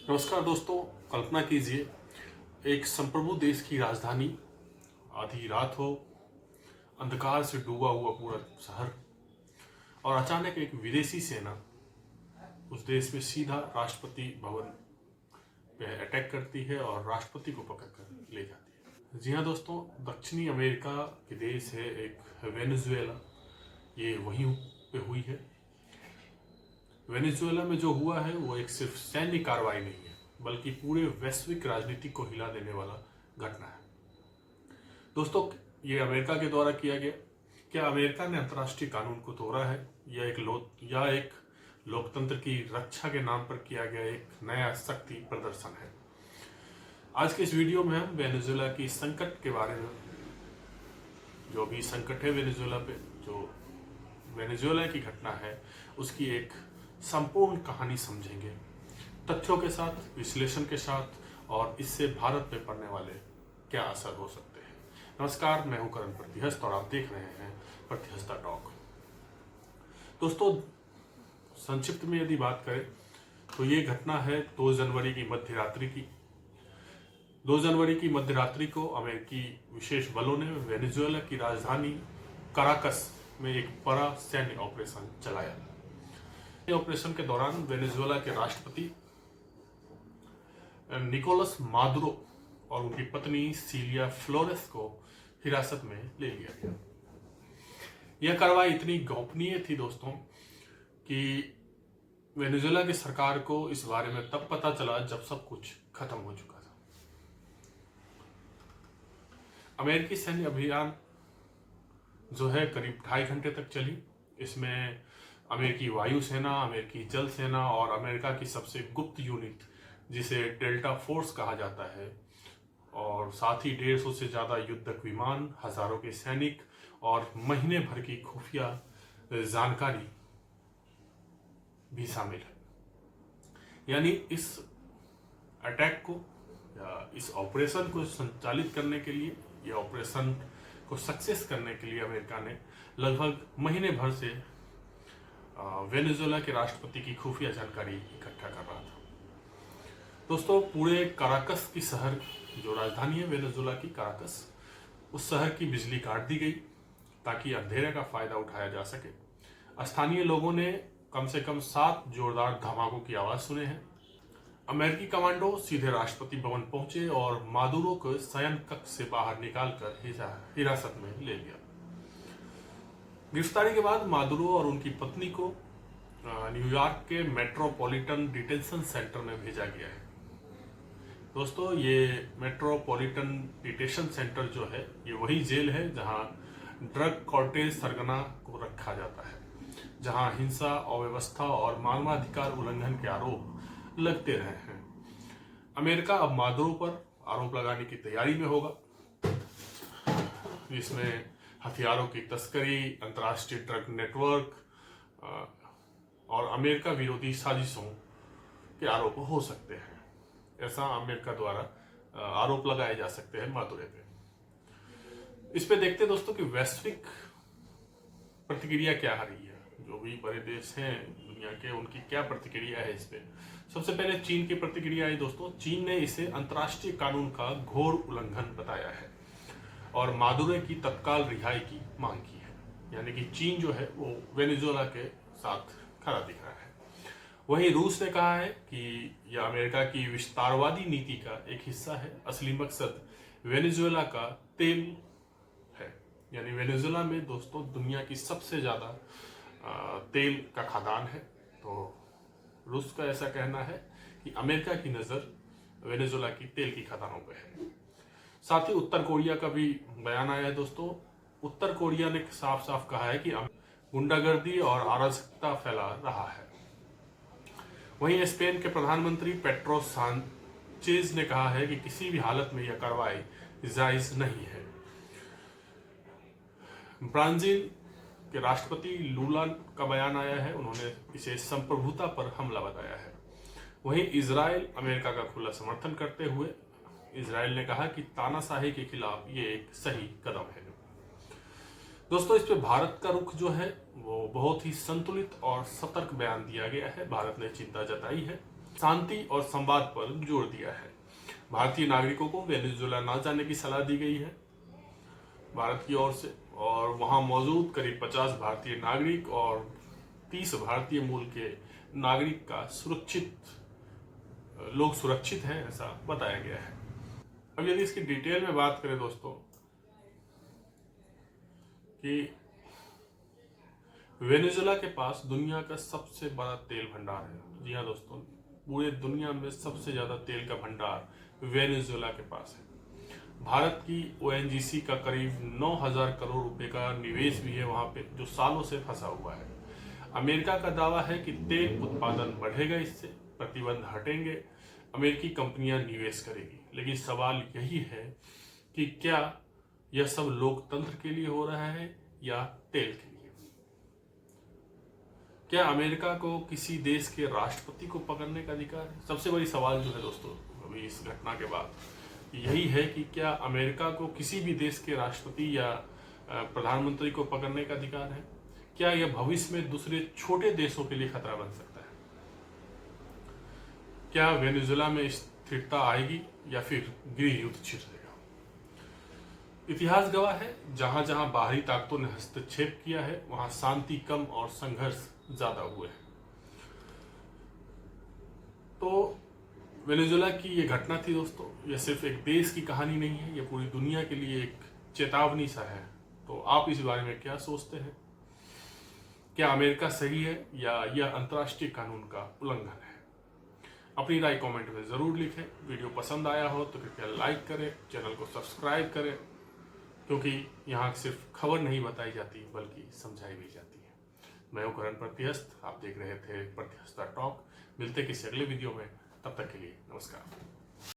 नमस्कार दोस्तों, कल्पना कीजिए एक संप्रभु देश की राजधानी, आधी रात हो, अंधकार से डूबा हुआ पूरा शहर और अचानक एक विदेशी सेना उस देश में सीधा राष्ट्रपति भवन पे अटैक करती है और राष्ट्रपति को पकड़कर ले जाती है। जी हाँ दोस्तों, दक्षिणी अमेरिका के देश है एक वेनेजुएला, ये वहीं पे हुई है। वेनेजुएला में जो हुआ है वो एक सिर्फ सैन्य कार्रवाई नहीं है, बल्कि पूरे वैश्विक राजनीति को हिला देने वाला घटना है। दोस्तों, ये अमेरिका के द्वारा किया गया। क्या अमेरिका ने अंतर्राष्ट्रीय कानून को तोड़ा है? यह एक लोकतंत्र की रक्षा के नाम पर किया गया एक नया शक्ति प्रदर्शन है। आज के इस वीडियो में हम वेनेजुएला की संकट के बारे में, जो भी संकट है वेनेजुएला पे, जो वेनेजुएला की घटना है, उसकी एक संपूर्ण कहानी समझेंगे, तथ्यों के साथ, विश्लेषण के साथ, और इससे भारत पे पड़ने वाले क्या असर हो सकते हैं। नमस्कार, मैं हूं करण प्रतिहस्त और आप देख रहे हैं प्रतिहस्ता टॉक। दोस्तों, संक्षिप्त में यदि बात करें तो ये घटना है 2 जनवरी की मध्यरात्रि की। 2 जनवरी की मध्यरात्रि को अमेरिकी विशेष बलों ने वेनेजुएला की राजधानी कराकस में एक बड़ा सैन्य ऑपरेशन चलाया। ऑपरेशन के दौरान वेनेजुएला के राष्ट्रपति निकोलस मादुरो और उनकी पत्नी सिलिया फ्लोरेस को हिरासत में ले लिया गया। यह कार्रवाई इतनी गोपनीय थी दोस्तों कि वेनेजुएला की सरकार को इस बारे में तब पता चला जब सब कुछ खत्म हो चुका था। अमेरिकी सैन्य अभियान जो है करीब 2.5 घंटे तक चली। इसमें अमेरिकी वायुसेना, अमेरिकी जल सेना और अमेरिका की सबसे गुप्त यूनिट जिसे डेल्टा फोर्स कहा जाता है, और साथ ही 150 से ज़्यादा युद्धक विमान, हजारों के सैनिक और महीने भर की खुफिया जानकारी भी शामिल है। यानी इस अटैक को या इस ऑपरेशन को संचालित करने के लिए, या ऑपरेशन को सक्सेस करने के लिए अमेरिका ने लगभग महीने भर से वेनेजुएला के राष्ट्रपति की खुफिया जानकारी इकट्ठा कर रहा था। दोस्तों, पूरे काराकस की शहर, जो राजधानी है वेनेजुएला की काराकस, उस शहर की बिजली काट दी गई ताकि अंधेरे का फायदा उठाया जा सके। स्थानीय लोगों ने कम से कम 7 जोरदार धमाकों की आवाज सुने हैं। अमेरिकी कमांडो सीधे राष्ट्रपति भवन पहुंचे और मादुरो को शयन कक्ष से बाहर निकालकर हिरासत में ले लिया। गिरफ्तारी के बाद मादुरो और उनकी पत्नी को न्यूयॉर्क के मेट्रोपॉलिटन डिटेंशन सेंटर में भेजा गया है। दोस्तों, ये मेट्रोपॉलिटन डिटेंशन सेंटर जो है, ये वही जेल है जहां ड्रग कार्टेल सरगना को रखा जाता है, जहां हिंसा, अव्यवस्था और मानवाधिकार उल्लंघन के आरोप लगते रहे हैं। अमेरिका अब मादुरो पर आरोप लगाने की तैयारी में होगा, जिसमें हथियारों की तस्करी, अंतर्राष्ट्रीय ड्रग नेटवर्क और अमेरिका विरोधी साजिशों के आरोप हो सकते हैं। ऐसा अमेरिका द्वारा आरोप लगाए जा सकते हैं मादुरो पे। इस पे देखते हैं दोस्तों कि वैश्विक प्रतिक्रिया क्या आ रही है। जो भी बड़े देश हैं दुनिया के, उनकी क्या प्रतिक्रिया है इस पे। सबसे पहले चीन की प्रतिक्रिया आई दोस्तों। चीन ने इसे अंतर्राष्ट्रीय कानून का घोर उल्लंघन बताया है और मादुरो की तत्काल रिहाई की मांग की है। यानी कि चीन जो है वो वेनेजुएला के साथ खड़ा दिख रहा है। वहीं रूस ने कहा है कि यह अमेरिका की विस्तारवादी नीति का एक हिस्सा है। असली मकसद वेनेजुएला का तेल है। यानी वेनेजुएला में दोस्तों दुनिया की सबसे ज्यादा तेल का खदान है। तो रूस का ऐसा कहना है कि अमेरिका की नजर वेनेजुएला की तेल की खदानों पर है। साथ ही उत्तर कोरिया का भी बयान आया है दोस्तों। उत्तर कोरिया ने साफ साफ कहा है कि गुंडागर्दी और अराजकता फैला रहा है। वहीं स्पेन के प्रधानमंत्री पेड्रो सांचेज ने कहा है कि किसी भी हालत में यह कार्रवाई जायज नहीं है। ब्राजील के राष्ट्रपति लूला का बयान आया है। उन्होंने इसे संप्रभुता पर हमला बताया है। वहीं इजराइल अमेरिका का खुला समर्थन करते हुए इजराइल ने कहा कि तानाशाही के खिलाफ ये एक सही कदम है। दोस्तों, इस पे भारत का रुख जो है वो बहुत ही संतुलित और सतर्क बयान दिया गया है। भारत ने चिंता जताई है शांति और संवाद पर जोर दिया है। भारतीय नागरिकों को वेनेजुएला न जाने की सलाह दी गई है भारत की ओर से, और वहां मौजूद करीब 50 भारतीय नागरिक और 30 भारतीय मूल के नागरिक का लोग सुरक्षित हैं, ऐसा बताया गया है। अब यदि इसकी डिटेल में बात करें दोस्तों कि वेनेजुएला के पास दुनिया का सबसे बड़ा तेल भंडार है। जी हाँ दोस्तों, पूरे दुनिया में सबसे ज्यादा तेल का भंडार वेनेजुएला के पास है। भारत की ओएनजीसी का करीब 9,000 करोड़ रुपए का निवेश भी है वहां पे, जो सालों से फंसा हुआ है। अमेरिका का दावा है कि तेल उत्पादन बढ़ेगा, इससे प्रतिबंध हटेंगे, अमेरिकी कंपनियां निवेश करेगी। लेकिन सवाल यही है कि क्या यह सब लोकतंत्र के लिए हो रहा है या तेल के लिए? क्या अमेरिका को किसी देश के राष्ट्रपति को पकड़ने का अधिकार है? सबसे बड़ी सवाल जो है दोस्तों अभी इस घटना के बाद यही है कि क्या अमेरिका को किसी भी देश के राष्ट्रपति या प्रधानमंत्री को पकड़ने का अधिकार है? क्या यह भविष्य में दूसरे छोटे देशों के लिए खतरा बन सकता है? क्या वेनेजुएला में स्थिरता आएगी या फिर गृह युद्ध छिड़ेगा? इतिहास गवाह है, जहां जहां बाहरी ताकतों ने हस्तक्षेप किया है वहां शांति कम और संघर्ष ज्यादा हुए हैं। तो वेनेजुएला की ये घटना थी दोस्तों, यह सिर्फ एक देश की कहानी नहीं है, यह पूरी दुनिया के लिए एक चेतावनी सा है। तो आप इस बारे में क्या सोचते हैं? क्या अमेरिका सही है या यह अंतर्राष्ट्रीय कानून का उल्लंघन है? अपनी राय कमेंट में जरूर लिखें। वीडियो पसंद आया हो तो कृपया लाइक करें, चैनल को सब्सक्राइब करें, क्योंकि यहाँ सिर्फ खबर नहीं बताई जाती बल्कि समझाई भी जाती है। मैं हूं करण प्रतिहस्त, आप देख रहे थे प्रतिहस्ता टॉक। मिलते किसी अगले वीडियो में, तब तक के लिए नमस्कार।